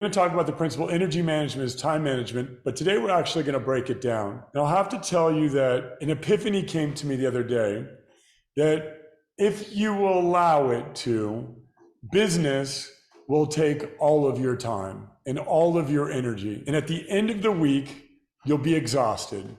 going to talk about the principle energy management is time management, but today we're actually going to break it down. And I'll have to tell you that an epiphany came to me the other day that if you will allow it to, business will take all of your time and all of your energy. And at the end of the week, you'll be exhausted.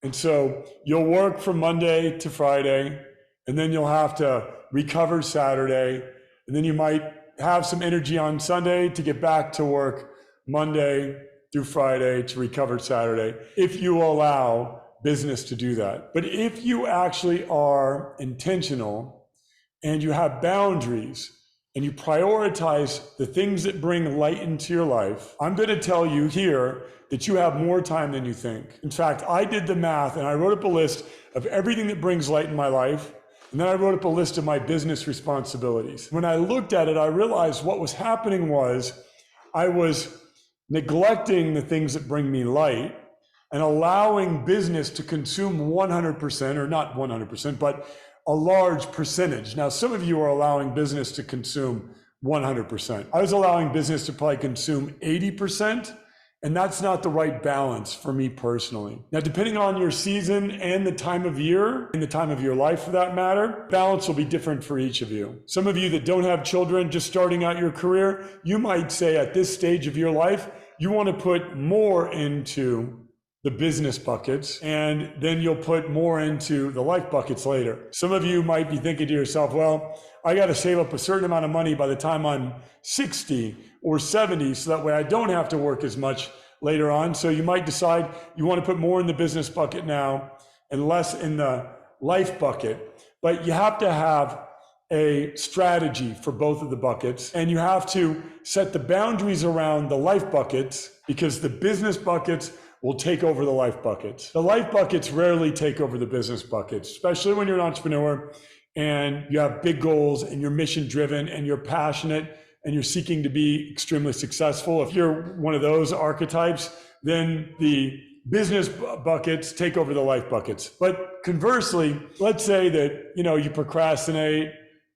And so you'll work from Monday to Friday, and then you'll have to recover Saturday, and then you might have some energy on Sunday to get back to work Monday through Friday to recover Saturday, if you allow business to do that. But if you actually are intentional and you have boundaries and you prioritize the things that bring light into your life, I'm going to tell you here that you have more time than you think. In fact, I did the math and I wrote up a list of everything that brings light in my life. And then I wrote up a list of my business responsibilities. When I looked at it, I realized what was happening was I was neglecting the things that bring me light and allowing business to consume 100%, or not 100%, but a large percentage. Now, some of you are allowing business to consume 100%. I was allowing business to probably consume 80%. And that's not the right balance for me personally. Now, depending on your season and the time of year, and the time of your life for that matter, balance will be different for each of you. Some of you that don't have children, just starting out your career, you might say at this stage of your life, you want to put more into the business buckets, and then you'll put more into the life buckets later. Some of you might be thinking to yourself, well, I got to save up a certain amount of money by the time I'm 60 or 70, so that way I don't have to work as much later on. So you might decide you want to put more in the business bucket now and less in the life bucket. But you have to have a strategy for both of the buckets, and you have to set the boundaries around the life buckets, because the business buckets will take over the life buckets. The life buckets rarely take over the business buckets, especially when you're an entrepreneur and you have big goals and you're mission driven and you're passionate and you're seeking to be extremely successful. If you're one of those archetypes, then the business buckets take over the life buckets. But conversely, let's say that, you procrastinate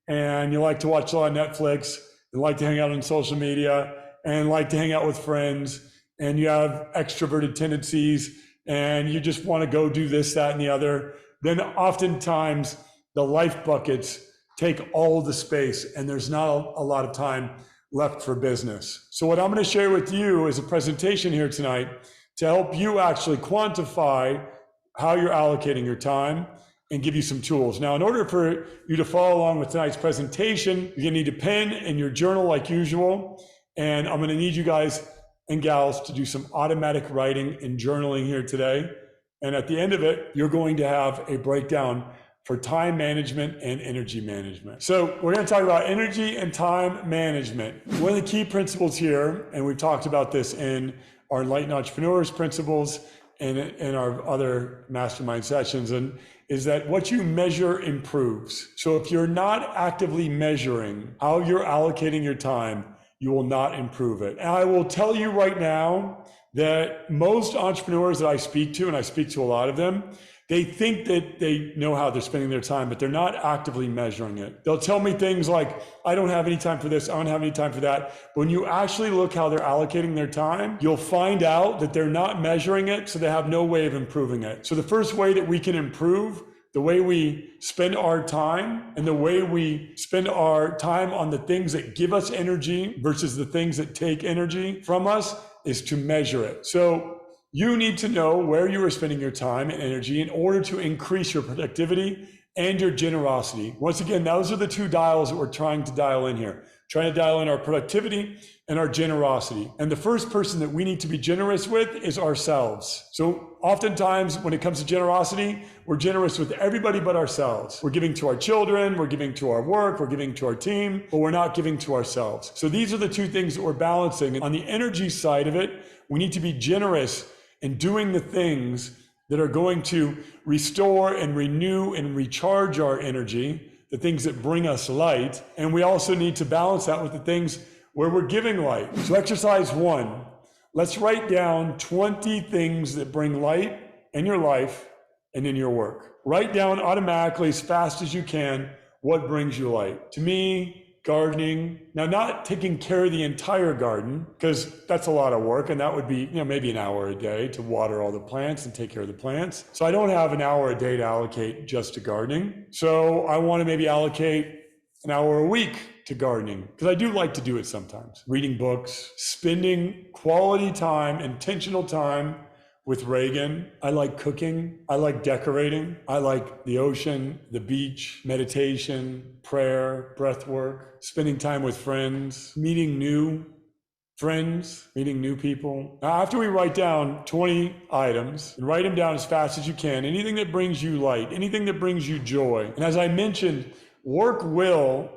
and you like to watch a lot of Netflix and like to hang out on social media and like to hang out with friends, and you have extroverted tendencies and you just want to go do this, that, and the other, then oftentimes the life buckets take all the space and there's not a lot of time left for business. So what I'm going to share with you is a presentation here tonight to help you actually quantify how you're allocating your time and give you some tools. Now, in order for you to follow along with tonight's presentation, you're going to need a pen and your journal like usual. And I'm going to need you guys and gals to do some automatic writing and journaling here today. And at the end of it, you're going to have a breakdown for time management and energy management. So we're going to talk about energy and time management. One of the key principles here, and we've talked about this in our Enlightened Entrepreneurs principles and in our other mastermind sessions, and is that what you measure improves. So if you're not actively measuring how you're allocating your time, you will not improve it. And I will tell you right now that most entrepreneurs that I speak to, and I speak to a lot of them, they think that they know how they're spending their time, but they're not actively measuring it. They'll tell me things like, I don't have any time for this, I don't have any time for that. But when you actually look how they're allocating their time, you'll find out that they're not measuring it, so they have no way of improving it. So the first way that we can improve the way we spend our time and the way we spend our time on the things that give us energy versus the things that take energy from us is to measure it. So you need to know where you are spending your time and energy in order to increase your productivity and your generosity. Once again, those are the two dials that we're trying to dial in here. Trying to dial in our productivity and our generosity. And the first person that we need to be generous with is ourselves. So oftentimes when it comes to generosity, we're generous with everybody but ourselves. We're giving to our children, we're giving to our work, we're giving to our team, but we're not giving to ourselves. So these are the two things that we're balancing. And on the energy side of it, we need to be generous in doing the things that are going to restore and renew and recharge our energy, the things that bring us light. And we also need to balance that with the things where we're giving light. So exercise 1, let's write down 20 things that bring light in your life and in your work. Write down automatically as fast as you can what brings you light. To me, gardening. Now, not taking care of the entire garden, because that's a lot of work, and that would be, maybe an hour a day to water all the plants and take care of the plants. So I don't have an hour a day to allocate just to gardening. So I want to maybe allocate an hour a week to gardening, because I do like to do it sometimes. Reading books, spending quality time, intentional time with Reagan. I like cooking. I like decorating. I like the ocean, the beach, meditation, prayer, breath work, spending time with friends, meeting new friends, meeting new people. Now, after we write down 20 items, and write them down as fast as you can, anything that brings you light, anything that brings you joy. And as I mentioned, work will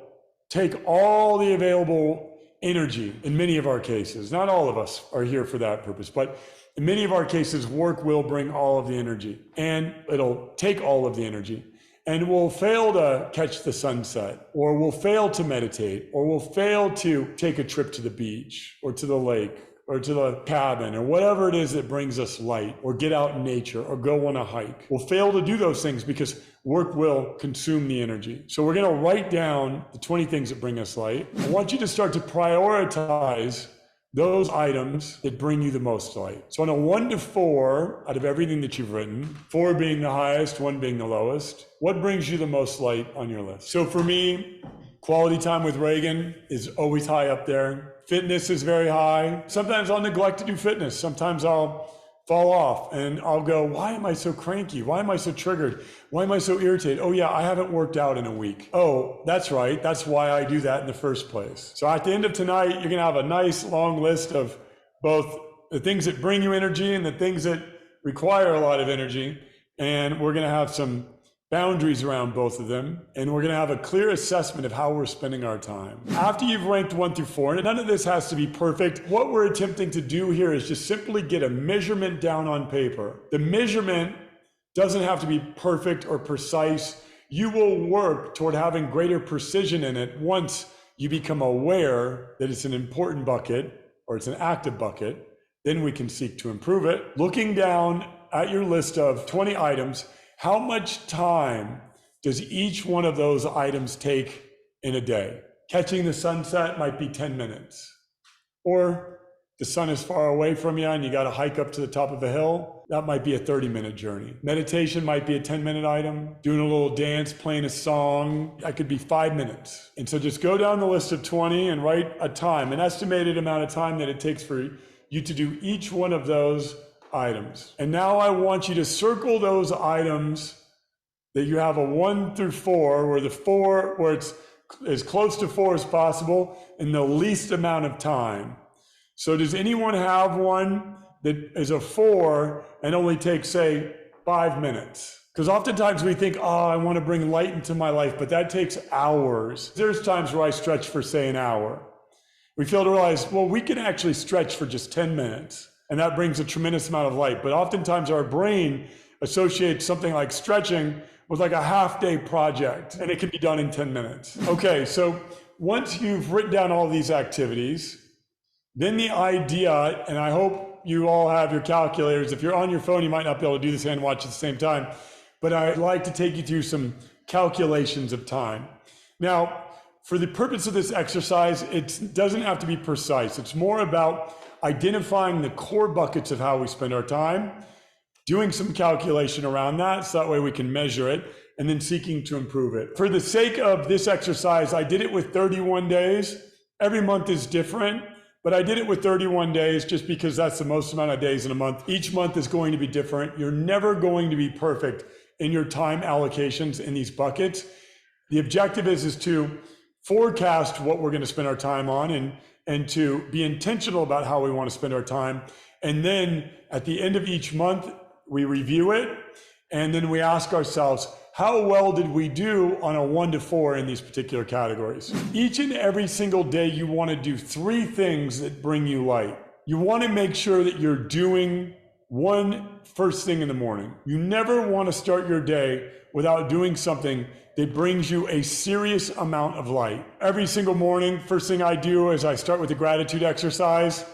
take all the available energy in many of our cases. Not all of us are here for that purpose, but in many of our cases, work will bring all of the energy, and it'll take all of the energy, and we'll fail to catch the sunset, or we'll fail to meditate, or we'll fail to take a trip to the beach or to the lake or to the cabin or whatever it is that brings us light, or get out in nature or go on a hike. We'll fail to do those things because work will consume the energy. So we're going to write down the 20 things that bring us light. I want you to start to prioritize those items that bring you the most light. So on a 1 to 4, out of everything that you've written, 4 being the highest, 1 being the lowest, what brings you the most light on your list? So for me, quality time with Reagan is always high up there. Fitness is very high. Sometimes I'll neglect to do fitness. Sometimes I'll fall off and I'll go, why am I so cranky? Why am I so triggered? Why am I so irritated? Oh yeah, I haven't worked out in a week. Oh, that's right. That's why I do that in the first place. So at the end of tonight, you're going to have a nice long list of both the things that bring you energy and the things that require a lot of energy. And we're going to have some boundaries around both of them, and we're going to have a clear assessment of how we're spending our time. After you've ranked 1 through 4, and none of this has to be perfect, what we're attempting to do here is just simply get a measurement down on paper. The measurement doesn't have to be perfect or precise. You will work toward having greater precision in it once you become aware that it's an important bucket or it's an active bucket. Then we can seek to improve it. Looking down at your list of 20 items, how much time does each one of those items take in a day? Catching the sunset might be 10 minutes. Or the sun is far away from you and you got to hike up to the top of a hill. That might be a 30-minute journey. Meditation might be a 10-minute item. Doing a little dance, playing a song, that could be 5 minutes. And so just go down the list of 20 and write a time, an estimated amount of time that it takes for you to do each one of those items. And now I want you to circle those items that you have a 1 through 4, where it's as close to 4 as possible in the least amount of time. So does anyone have one that is a 4 and only takes, say, 5 minutes? Because oftentimes we think, oh, I want to bring light into my life, but that takes hours. There's times where I stretch for, say, an hour. We fail to realize, well, we can actually stretch for just 10 minutes. And that brings a tremendous amount of light. But oftentimes our brain associates something like stretching with like a half-day project, and it can be done in 10 minutes. Okay, so once you've written down all these activities, then the idea, and I hope you all have your calculators. If you're on your phone, you might not be able to do this and watch at the same time. But I'd like to take you through some calculations of time. Now, for the purpose of this exercise, it doesn't have to be precise. It's more about identifying the core buckets of how we spend our time, doing some calculation around that, so that way we can measure it, and then seeking to improve it. For the sake of this exercise, I did it with 31 days. Every month is different, but I did it with 31 days just because that's the most amount of days in a month. Each month is going to be different. You're never going to be perfect in your time allocations in these buckets. The objective is to forecast what we're going to spend our time on and to be intentional about how we want to spend our time. And then at the end of each month, we review it. And then we ask ourselves, how well did we do on a 1 to 4 in these particular categories? Each and every single day, you want to do 3 things that bring you light. You want to make sure that you're doing one first thing in the morning. You never want to start your day without doing something that brings you a serious amount of light. Every single morning, first thing I do is I start with a gratitude exercise,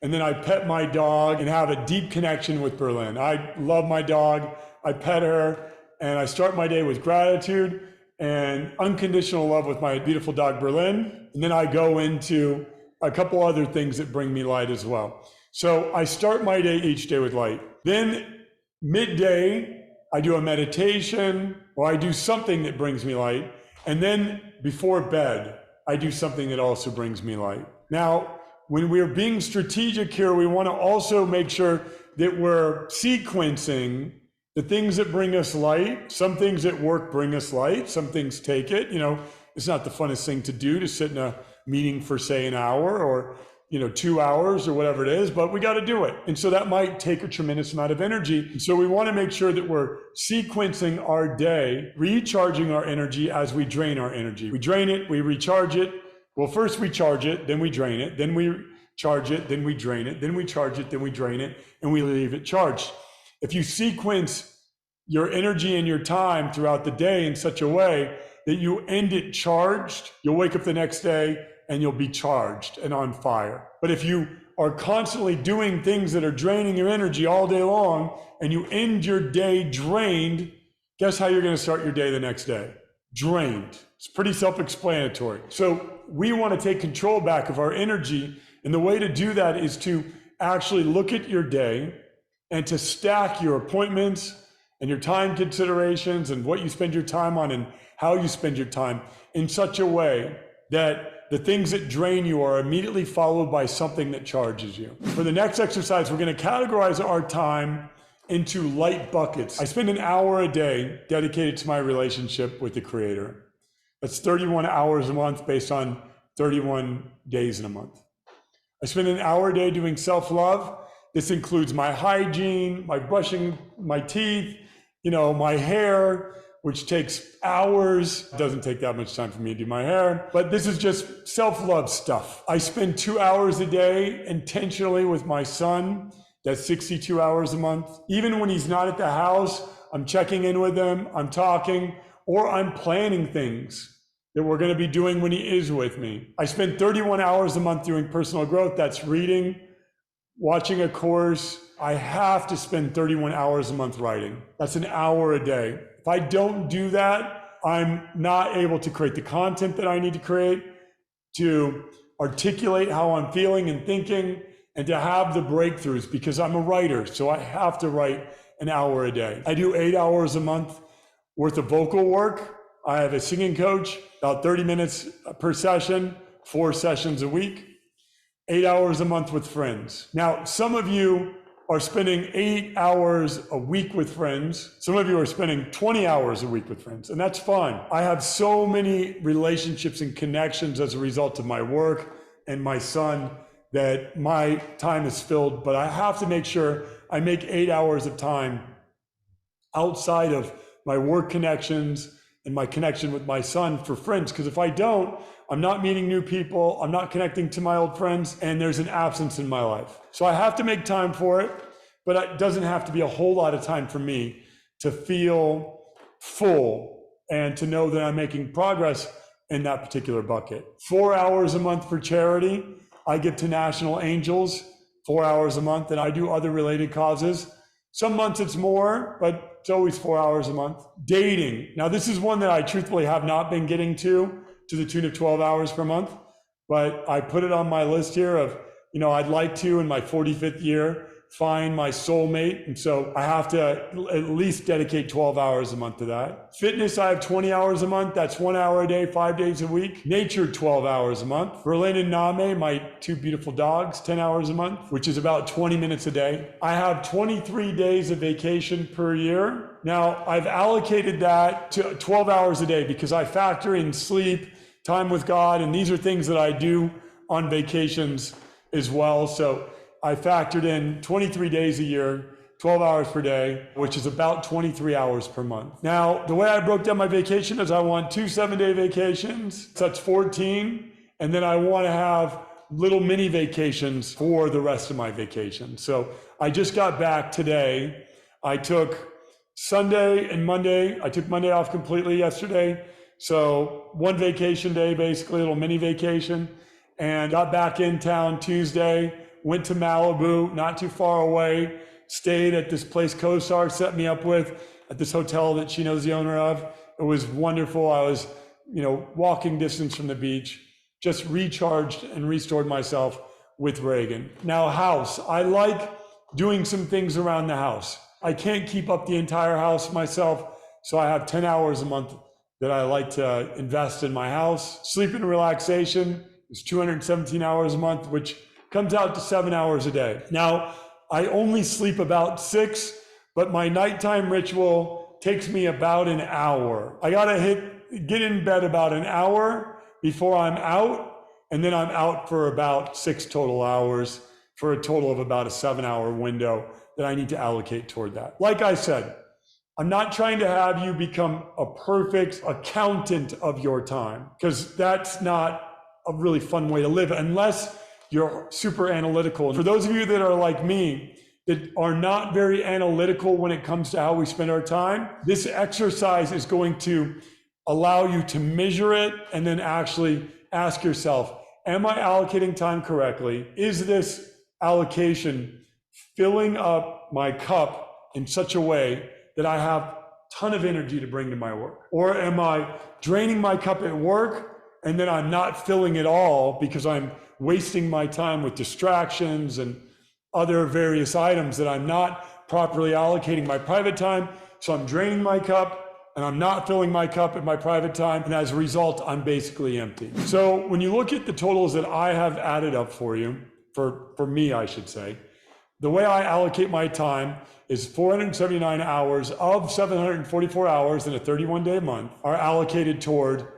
and then I pet my dog and have a deep connection with Berlin. I love my dog, I pet her, and I start my day with gratitude, and unconditional love with my beautiful dog Berlin. And then I go into a couple other things that bring me light as well. So I start my day each day with light. Then midday, I do a meditation or I do something that brings me light. And then before bed, I do something that also brings me light. Now, when we're being strategic here, we want to also make sure that we're sequencing the things that bring us light. Some things at work bring us light. Some things take it. It's not the funnest thing to do to sit in a meeting for, say, an hour or 2 hours or whatever it is, but we got to do it. And so that might take a tremendous amount of energy. And so we want to make sure that we're sequencing our day, recharging our energy as we drain our energy. We drain it, we recharge it. Well, first we charge it, then we drain it, then we charge it, then we drain it, then we charge it, then we drain it, and we leave it charged. If you sequence your energy and your time throughout the day in such a way that you end it charged, you'll wake up the next day and you'll be charged and on fire. But if you are constantly doing things that are draining your energy all day long and you end your day drained, guess how you're going to start your day the next day? Drained. It's pretty self-explanatory. So we want to take control back of our energy. And the way to do that is to actually look at your day and to stack your appointments and your time considerations and what you spend your time on and how you spend your time in such a way that the things that drain you are immediately followed by something that charges you. For the next exercise, we're going to categorize our time into light buckets. I spend an hour a day dedicated to my relationship with the Creator. That's 31 hours a month based on 31 days in a month. I spend an hour a day doing self-love. This includes my hygiene, my brushing my teeth, my hair, which takes hours. It doesn't take that much time for me to do my hair, but this is just self-love stuff. I spend 2 hours a day intentionally with my son. That's 62 hours a month. Even when he's not at the house, I'm checking in with him, I'm talking, or I'm planning things that we're going to be doing when he is with me. I spend 31 hours a month doing personal growth. That's reading, watching a course. I have to spend 31 hours a month writing. That's an hour a day. If I don't do that, I'm not able to create the content that I need to create, to articulate how I'm feeling and thinking, and to have the breakthroughs, because I'm a writer, so I have to write an hour a day. I do 8 hours a month worth of vocal work. I have a singing coach, about 30 minutes per session, 4 sessions a week, 8 hours a month with friends. Now, some of you are spending 8 hours a week with friends. Some of you are spending 20 hours a week with friends, and that's fine. I have so many relationships and connections as a result of my work and my son that my time is filled, but I have to make sure I make 8 hours of time outside of my work connections and my connection with my son for friends, because if I don't, I'm not meeting new people, I'm not connecting to my old friends, and there's an absence in my life. So I have to make time for it, but it doesn't have to be a whole lot of time for me to feel full and to know that I'm making progress in that particular bucket. 4 hours a month for charity. I give to National Angels 4 hours a month, and I do other related causes. Some months it's more, but it's always 4 hours a month. Dating. Now, this is one that I truthfully have not been getting to the tune of 12 hours per month, but I put it on my list here of, I'd like to, in my 45th year, find my soulmate. And so I have to at least dedicate 12 hours a month to that. Fitness, I have 20 hours a month. That's 1 hour a day, 5 days a week. Nature, 12 hours a month. Berlin and Name, my 2 beautiful dogs, 10 hours a month, which is about 20 minutes a day. I have 23 days of vacation per year. Now, I've allocated that to 12 hours a day because I factor in sleep, time with God, and these are things that I do on vacations as well. So I factored in 23 days a year, 12 hours per day, which is about 23 hours per month. Now, the way I broke down my vacation is I want 2 7-day vacations. So that's 14. And then I want to have little mini vacations for the rest of my vacation. So I just got back today. I took Sunday and Monday. I took Monday off completely yesterday. So 1 vacation day, basically a little mini vacation, and got back in town Tuesday. Went to Malibu, not too far away, stayed at this place CoStar set me up with at this hotel that she knows the owner of. It was wonderful. I was, walking distance from the beach, just recharged and restored myself with Reagan. Now, house. I like doing some things around the house. I can't keep up the entire house myself, so I have 10 hours a month that I like to invest in my house. Sleep and relaxation is 217 hours a month, which comes out to 7 hours a day. Now, I only sleep about 6, but my nighttime ritual takes me about an hour. I gotta get in bed about an hour before I'm out, and then I'm out for about 6 total hours for a total of about a 7-hour window that I need to allocate toward that. Like I said, I'm not trying to have you become a perfect accountant of your time, because that's not a really fun way to live unless you're super analytical. For those of you that are like me, that are not very analytical when it comes to how we spend our time, this exercise is going to allow you to measure it and then actually ask yourself, am I allocating time correctly? Is this allocation filling up my cup in such a way that I have a ton of energy to bring to my work? Or am I draining my cup at work and then I'm not filling it all because I'm wasting my time with distractions and other various items that I'm not properly allocating my private time? So I'm draining my cup and I'm not filling my cup at my private time. And as a result, I'm basically empty. So when you look at the totals that I have added up for you, for me, I should say, the way I allocate my time is 479 hours of 744 hours in a 31-day month are allocated toward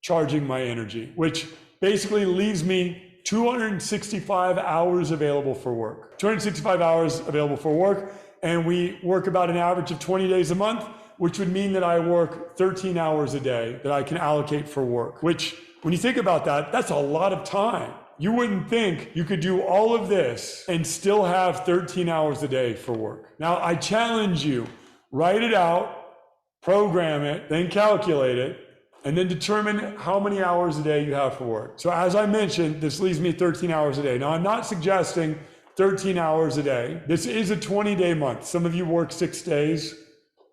charging my energy, which basically leaves me 265 hours available for work. 265 hours available for work, and we work about an average of 20 days a month, which would mean that I work 13 hours a day that I can allocate for work, which when you think about that, that's a lot of time. You wouldn't think you could do all of this and still have 13 hours a day for work. Now, I challenge you, write it out, program it, then calculate it, and then determine how many hours a day you have for work. So as I mentioned, this leaves me 13 hours a day. Now, I'm not suggesting 13 hours a day. This is a 20-day month. Some of you work 6 days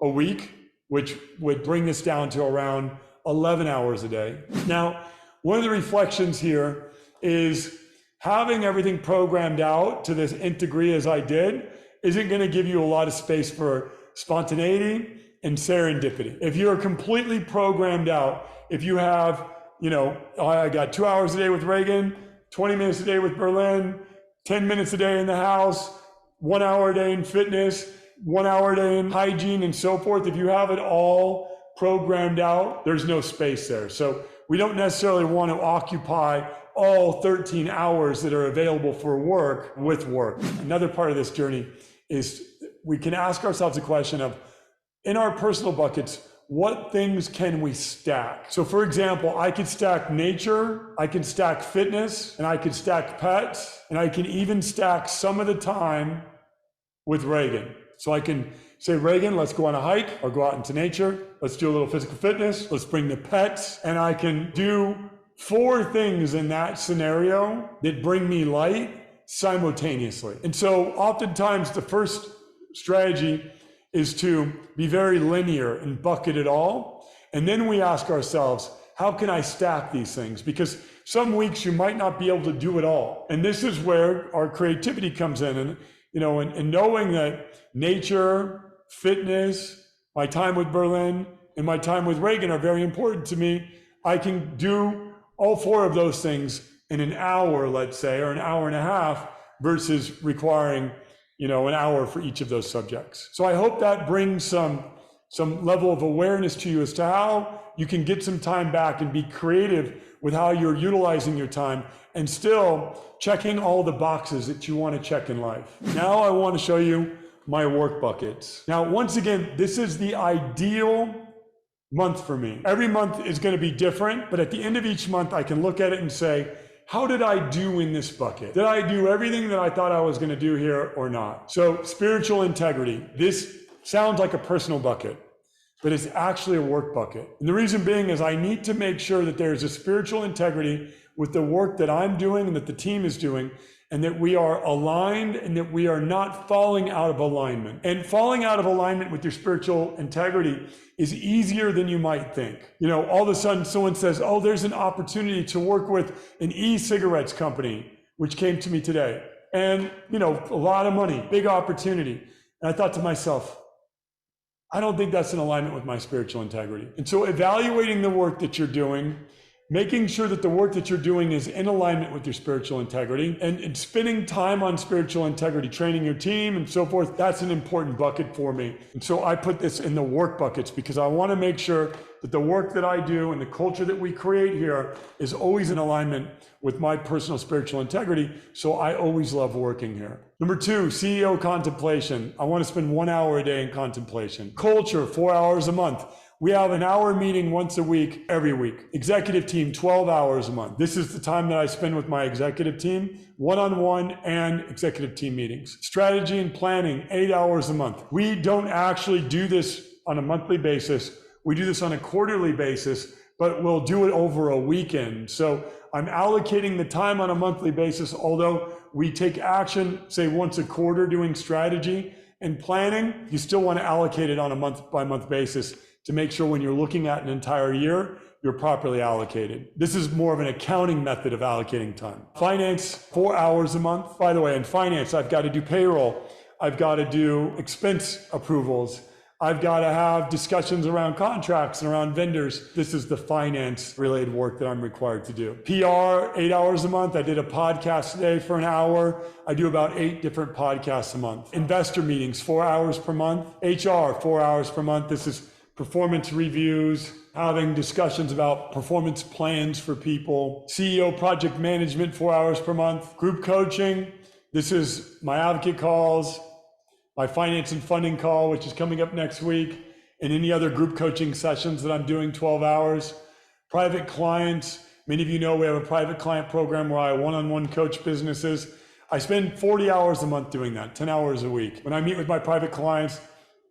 a week, which would bring this down to around 11 hours a day. Now, one of the reflections here is having everything programmed out to this nth degree as I did isn't going to give you a lot of space for spontaneity and serendipity. If you're completely programmed out, if you have, I got 2 hours a day with Reagan, 20 minutes a day with Berlin, 10 minutes a day in the house, 1 hour a day in fitness, 1 hour a day in hygiene and so forth, if you have it all programmed out, there's no space there. So we don't necessarily want to occupy all 13 hours that are available for work with work. Another part of this journey is we can ask ourselves a question of, in our personal buckets, what things can we stack? So for example, I could stack nature, I can stack fitness, and I could stack pets, and I can even stack some of the time with Reagan. So I can say, Reagan, let's go on a hike or go out into nature. Let's do a little physical fitness. Let's bring the pets. And I can do 4 things in that scenario that bring me light simultaneously. And so oftentimes the first strategy is to be very linear and bucket it all. And then we ask ourselves, how can I stack these things? Because some weeks you might not be able to do it all. And this is where our creativity comes in. And and knowing that nature, fitness, my time with Berlin, and my time with Reagan are very important to me, I can do all 4 of those things in an hour, let's say, or an hour and a half, versus requiring, an hour for each of those subjects. So I hope that brings some level of awareness to you as to how you can get some time back and be creative with how you're utilizing your time and still checking all the boxes that you want to check in life. Now I want to show you my work buckets. Now, once again, this is the ideal month for me. Every month is going to be different, but at the end of each month, I can look at it and say, how did I do in this bucket? Did I do everything that I thought I was going to do here or not? So spiritual integrity. This sounds like a personal bucket, but it's actually a work bucket. And the reason being is I need to make sure that there's a spiritual integrity with the work that I'm doing and that the team is doing. and that we are aligned and that we are not falling out of alignment. And falling out of alignment with your spiritual integrity is easier than you might think. All of a sudden someone says, oh, there's an opportunity to work with an e-cigarettes company, which came to me today. And, a lot of money, big opportunity. And I thought to myself, I don't think that's in alignment with my spiritual integrity. And so evaluating the work that you're doing, making sure that the work that you're doing is in alignment with your spiritual integrity, and spending time on spiritual integrity, training your team and so forth, that's an important bucket for me. And so I put this in the work buckets because I want to make sure that the work that I do and the culture that we create here is always in alignment with my personal spiritual integrity. So I always love working here. Number 2, CEO contemplation. I want to spend 1 hour a day in contemplation. Culture, 4 hours a month. We have an hour meeting once a week, every week. Executive team, 12 hours a month. This is the time that I spend with my executive team, one-on-one and executive team meetings. Strategy and planning, 8 hours a month. We don't actually do this on a monthly basis. We do this on a quarterly basis, but we'll do it over a weekend. So I'm allocating the time on a monthly basis, although we take action, say once a quarter doing strategy and planning, you still want to allocate it on a month-by-month basis to make sure when you're looking at an entire year, you're properly allocated. This is more of an accounting method of allocating time. Finance, 4 hours a month. By the way, in finance, I've got to do payroll. I've got to do expense approvals. I've got to have discussions around contracts and around vendors. This is the finance related work that I'm required to do. PR, 8 hours a month. I did a podcast today for an hour. I do about 8 different podcasts a month. Investor meetings, 4 hours per month. HR, 4 hours per month. This is performance reviews, having discussions about performance plans for people. CEO project management, 4 hours per month. Group coaching. This is my advocate calls, my finance and funding call, which is coming up next week, and any other group coaching sessions that I'm doing 12 hours. Private clients. Many of you know we have a private client program where I one-on-one coach businesses. I spend 40 hours a month doing that, 10 hours a week. When I meet with my private clients,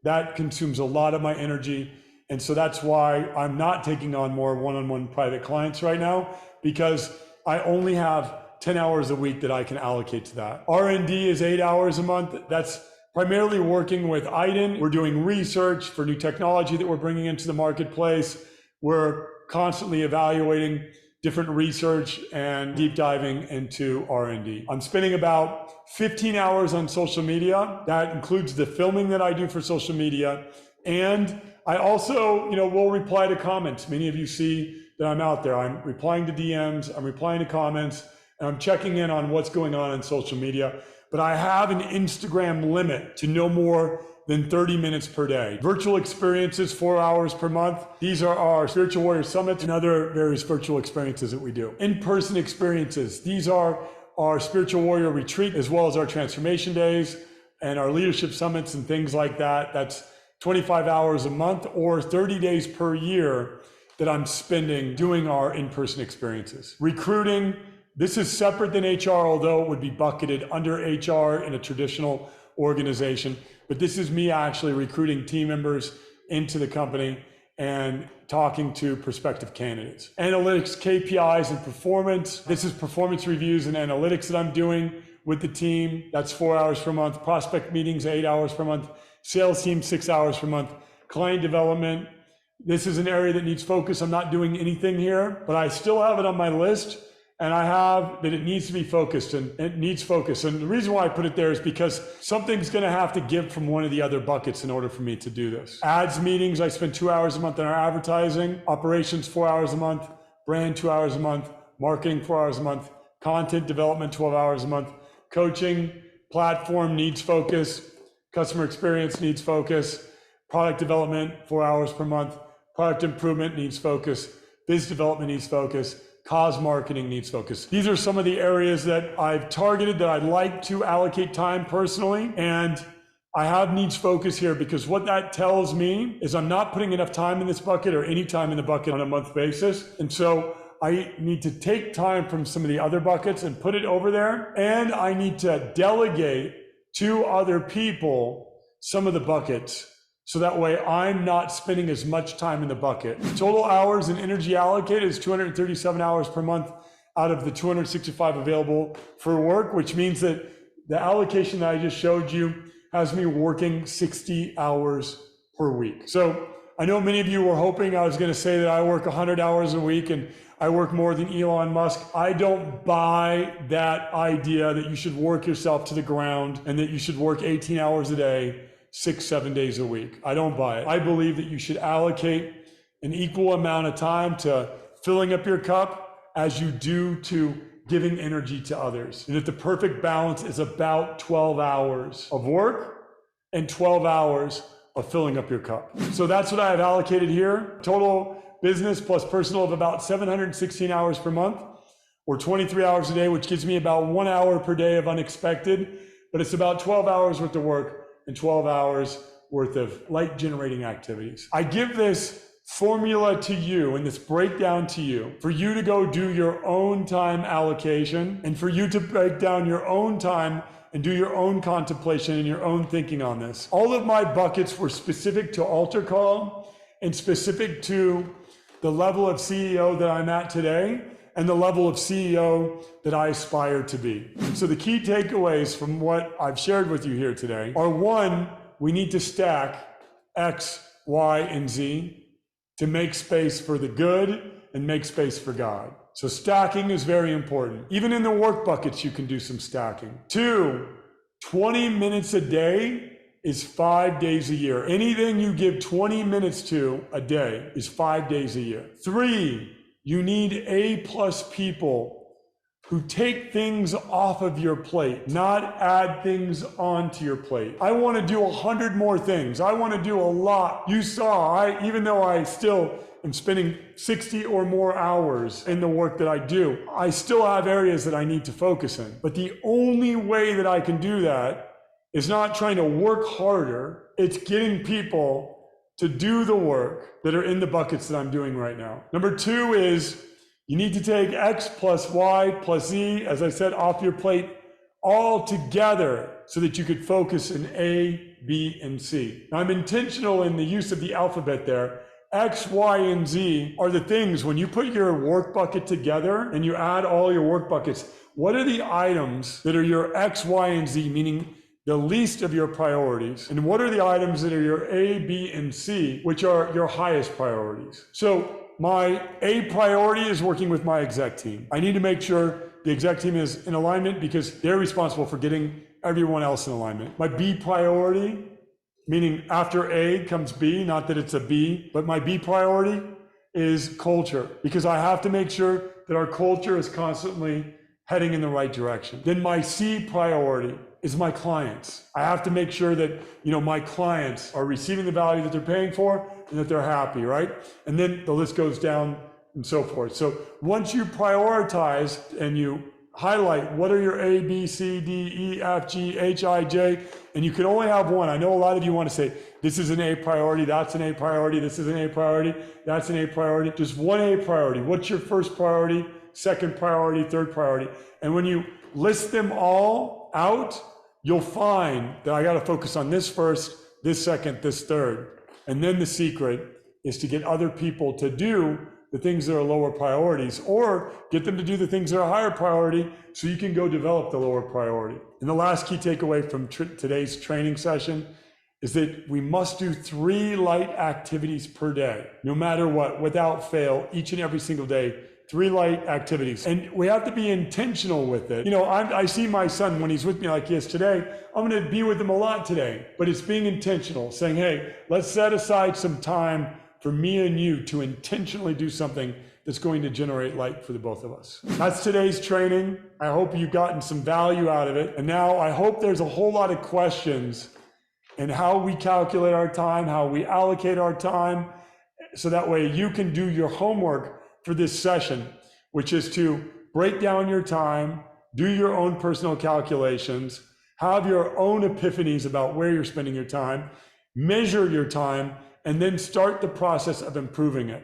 that consumes a lot of my energy. And so that's why I'm not taking on more one-on-one private clients right now, because I only have 10 hours a week that I can allocate to that. R&D is 8 hours a month. That's primarily working with Iden. We're doing research for new technology that we're bringing into the marketplace. We're constantly evaluating different research and deep diving into R&D. I'm spending about 15 hours on social media. That includes the filming that I do for social media. And I also, will reply to comments. Many of you see that I'm out there. I'm replying to DMs, I'm replying to comments, and I'm checking in on what's going on social media. But I have an Instagram limit to no more than 30 minutes per day. Virtual experiences, 4 hours per month. These are our Spiritual Warrior Summits and other various virtual experiences that we do. In-person experiences. These are our Spiritual Warrior Retreat, as well as our Transformation Days and our Leadership Summits and things like that. That's 25 hours a month or 30 days per year that I'm spending doing our in-person experiences. Recruiting. This is separate than HR, although it would be bucketed under HR in a traditional organization. But this is me actually recruiting team members into the company and talking to prospective candidates. Analytics, KPIs, and performance. This is performance reviews and analytics that I'm doing with the team. That's 4 hours per month. Prospect meetings, 8 hours per month. Sales team, 6 hours per month. Client development. This is an area that needs focus. I'm not doing anything here, but I still have it on my list. And I have that it needs to be focused, and it needs focus. And the reason why I put it there is because something's going to have to give from one of the other buckets in order for me to do this. Ads meetings, I spend 2 hours a month on our advertising. Operations, 4 hours a month. Brand, 2 hours a month. Marketing, 4 hours a month. Content development, 12 hours a month. Coaching, platform needs focus. Customer experience needs focus. Product development, 4 hours per month. Product improvement needs focus. Biz development needs focus. Cause marketing needs focus. These are some of the areas that I've targeted that I'd like to allocate time personally. And I have needs focus here because what that tells me is I'm not putting enough time in this bucket or any time in the bucket on a month basis. And so I need to take time from some of the other buckets and put it over there. And I need to delegate to other people some of the buckets. So that way I'm not spending as much time in the bucket. Total hours and energy allocated is 237 hours per month. out of the 265 available for work, which means that the allocation that I just showed you has me working 60 hours per week. So I know many of you were hoping I was going to say that I work 100 hours a week and I work more than Elon Musk. I don't buy that idea that you should work yourself to the ground and that you should work 18 hours a day, 6-7 days a week. I don't buy it. I believe that you should allocate an equal amount of time to filling up your cup as you do to giving energy to others. And that the perfect balance is about 12 hours of work and 12 hours of filling up your cup. So that's what I have allocated here. Total business plus personal of about 716 hours per month, or 23 hours a day, which gives me about 1 hour per day of unexpected, but it's about 12 hours worth of work and 12 hours worth of light generating activities. I give this formula to you and this breakdown to you for you to go do your own time allocation and for you to break down your own time and do your own contemplation and your own thinking on this. All of my buckets were specific to Altar Call and specific to the level of CEO that I'm at today and the level of CEO that I aspire to be. So the key takeaways from what I've shared with you here today are: one, we need to stack X, Y, and Z to make space for the good and make space for God. So stacking is very important. Even in the work buckets, you can do some stacking. Two, 20 minutes a day is 5 days a year. Anything you give 20 minutes to a day is 5 days a year. Three, you need A+ people who take things off of your plate, not add things onto your plate. I want to do 100 more things. I want to do a lot. You saw, even though I still am spending 60 or more hours in the work that I do, I still have areas that I need to focus in. But the only way that I can do that is not trying to work harder. It's getting people to do the work that are in the buckets that I'm doing right now. Number two is you need to take X plus Y plus Z, as I said, off your plate all together so that you could focus in A, B, and C. Now, I'm intentional in the use of the alphabet there. X, Y, and Z are the things, when you put your work bucket together and you add all your work buckets, what are the items that are your X, Y, and Z, meaning the least of your priorities? And what are the items that are your A, B, and C, which are your highest priorities? So my A priority is working with my exec team. I need to make sure the exec team is in alignment because they're responsible for getting everyone else in alignment. My B priority, meaning after A comes B, not that it's a B, but my B priority is culture, because I have to make sure that our culture is constantly heading in the right direction. Then my C priority is my clients. I have to make sure that, my clients are receiving the value that they're paying for and that they're happy, right? And then the list goes down and so forth. So once you prioritize and you highlight what are your A, B, C, D, E, F, G, H, I, J, and you can only have one. I know a lot of you want to say, this is an A priority, that's an A priority, this is an A priority, that's an A priority. Just one A priority. What's your first priority, second priority, third priority? And when you list them all out, you'll find that I got to focus on this first, this second, this third. And then the secret is to get other people to do the things that are lower priorities, or get them to do the things that are higher priority so you can go develop the lower priority. And the last key takeaway from today's training session is that we must do 3 light activities per day, no matter what, without fail, each and every single day. 3 light activities. And we have to be intentional with it. I see my son when he's with me like he is today, I'm going to be with him a lot today, but it's being intentional, saying, hey, let's set aside some time for me and you to intentionally do something that's going to generate light for the both of us. That's today's training. I hope you've gotten some value out of it. And now I hope there's a whole lot of questions in how we calculate our time, how we allocate our time, so that way you can do your homework for this session, which is to break down your time, do your own personal calculations, have your own epiphanies about where you're spending your time, measure your time, and then start the process of improving it.